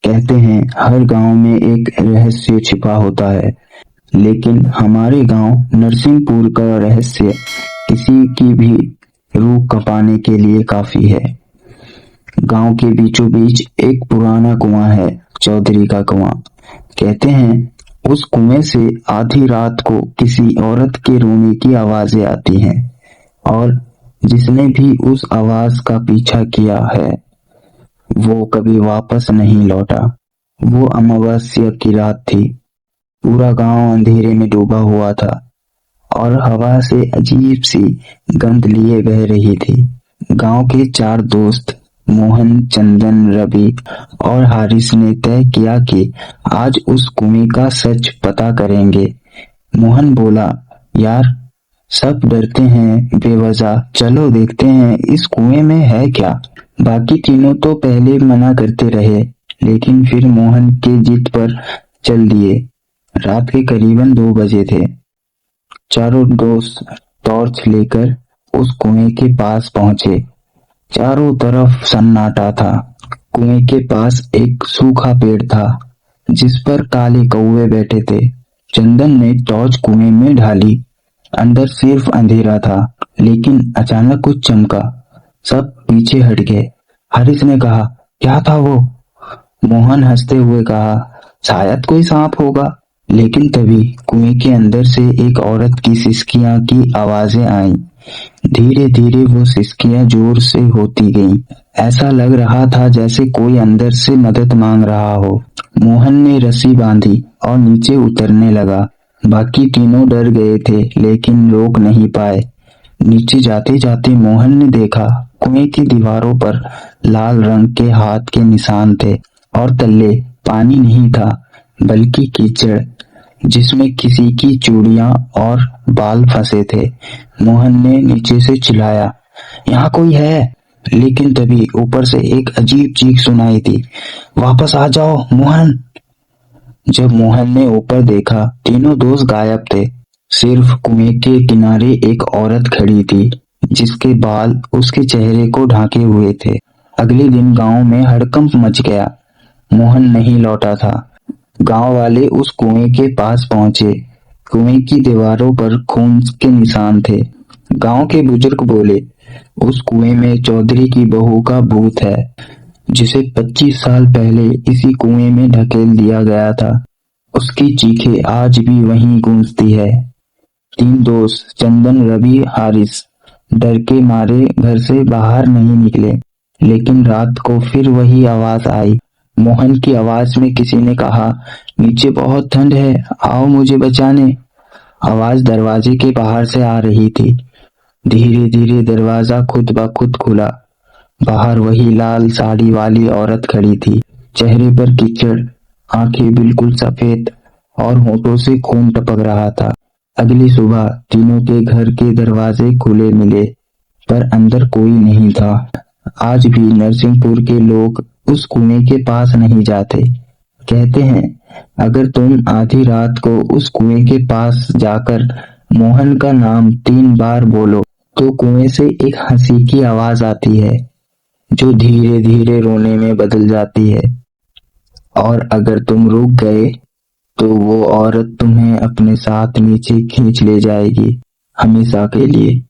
कहते हैं हर गांव में एक रहस्य छिपा होता है, लेकिन हमारे गांव नरसिंहपुर का रहस्य किसी की भी रूह कंपाने के लिए काफी है। गांव के बीचों बीच एक पुराना कुआं है, चौधरी का कुआं। कहते हैं उस कुएं से आधी रात को किसी औरत के रोने की आवाजें आती हैं, और जिसने भी उस आवाज का पीछा किया है वो कभी वापस नहीं लौटा। वो अमावस्या की रात थी। पूरा गांव अंधेरे में डूबा हुआ था और हवा से अजीब सी गंध लिए बह रही थी। गांव के 4 दोस्त मोहन, चंदन, रवि और हारिस ने तय किया कि आज उस कुएं का सच पता करेंगे। मोहन बोला, यार सब डरते हैं बेवजह, चलो देखते हैं इस कुएं में है क्या। बाकी तीनों तो पहले मना करते रहे, लेकिन फिर मोहन के जिद पर चल दिए। रात के करीबन 2 बजे थे। चारों दोस्त टॉर्च लेकर उस कुएं के पास पहुंचे। चारों तरफ सन्नाटा था। कुएं के पास एक सूखा पेड़ था जिस पर काले कौवे बैठे थे। चंदन ने टॉर्च कुएं में ढाली। अंदर सिर्फ अंधेरा था, लेकिन अचानक कुछ चमका। सब पीछे हट गए। हारिस ने कहा, क्या था वो? मोहन हंसते हुए कहा, शायद कोई सांप होगा। लेकिन तभी कुएं के अंदर से एक औरत की सिसकियां की आवाजें आईं। धीरे धीरे वो सिसकियां जोर से होती गईं। ऐसा लग रहा था जैसे कोई अंदर से मदद मांग रहा हो। मोहन ने रस्सी बांधी और नीचे उतरने लगा। बाकी तीनों डर गए थे, लेकिन रोक नहीं पाए। नीचे जाते जाते मोहन ने देखा कुएं की दीवारों पर लाल रंग के हाथ के निशान थे, और तल्ले पानी नहीं था बल्कि कीचड़, जिसमें किसी की चूड़ियां और बाल फंसे थे। मोहन ने नीचे से चिल्लाया, यहाँ कोई है। लेकिन तभी ऊपर से एक अजीब चीख सुनाई दी, वापस आ जाओ मोहन। जब मोहन ने ऊपर देखा, तीनों दोस्त गायब थे। सिर्फ कुएं के किनारे एक औरत खड़ी थी, जिसके बाल उसके चेहरे को ढांके हुए थे। अगले दिन गांव में हड़कंप मच गया। मोहन नहीं लौटा था। गांव वाले उस कुएं के पास पहुंचे। कुएं की दीवारों पर खून के निशान थे। गांव के बुजुर्ग बोले, उस कुएं में चौधरी की बहू का भूत है, जिसे 25 साल पहले इसी कुएं में ढकेल दिया गया था। उसकी चीखें आज भी वहीं गूंजती है। 3 दोस्त चंदन, रवि, हारिस डर के मारे घर से बाहर नहीं निकले। लेकिन रात को फिर वही आवाज आई। मोहन की आवाज में किसी ने कहा, नीचे बहुत ठंड है, आओ मुझे बचाने। आवाज दरवाजे के बाहर से आ रही थी। धीरे धीरे दरवाजा खुद ब खुद खुला। बाहर वही लाल साड़ी वाली औरत खड़ी थी। चेहरे पर कीचड़, आंखें बिल्कुल सफेद और होठों से खून टपक रहा था। अगली सुबह तीनों के घर के दरवाजे खुले मिले, पर अंदर कोई नहीं था। आज भी नरसिंहपुर के लोग उस कुएं के पास नहीं जाते। कहते हैं अगर तुम आधी रात को उस कुएं के पास जाकर मोहन का नाम 3 बार बोलो, तो कुएं से एक हंसी की आवाज आती है, जो धीरे धीरे रोने में बदल जाती है। और अगर तुम रुक गए, तो वो औरत तुम्हें अपने साथ नीचे खींच ले जाएगी, हमेशा के लिए।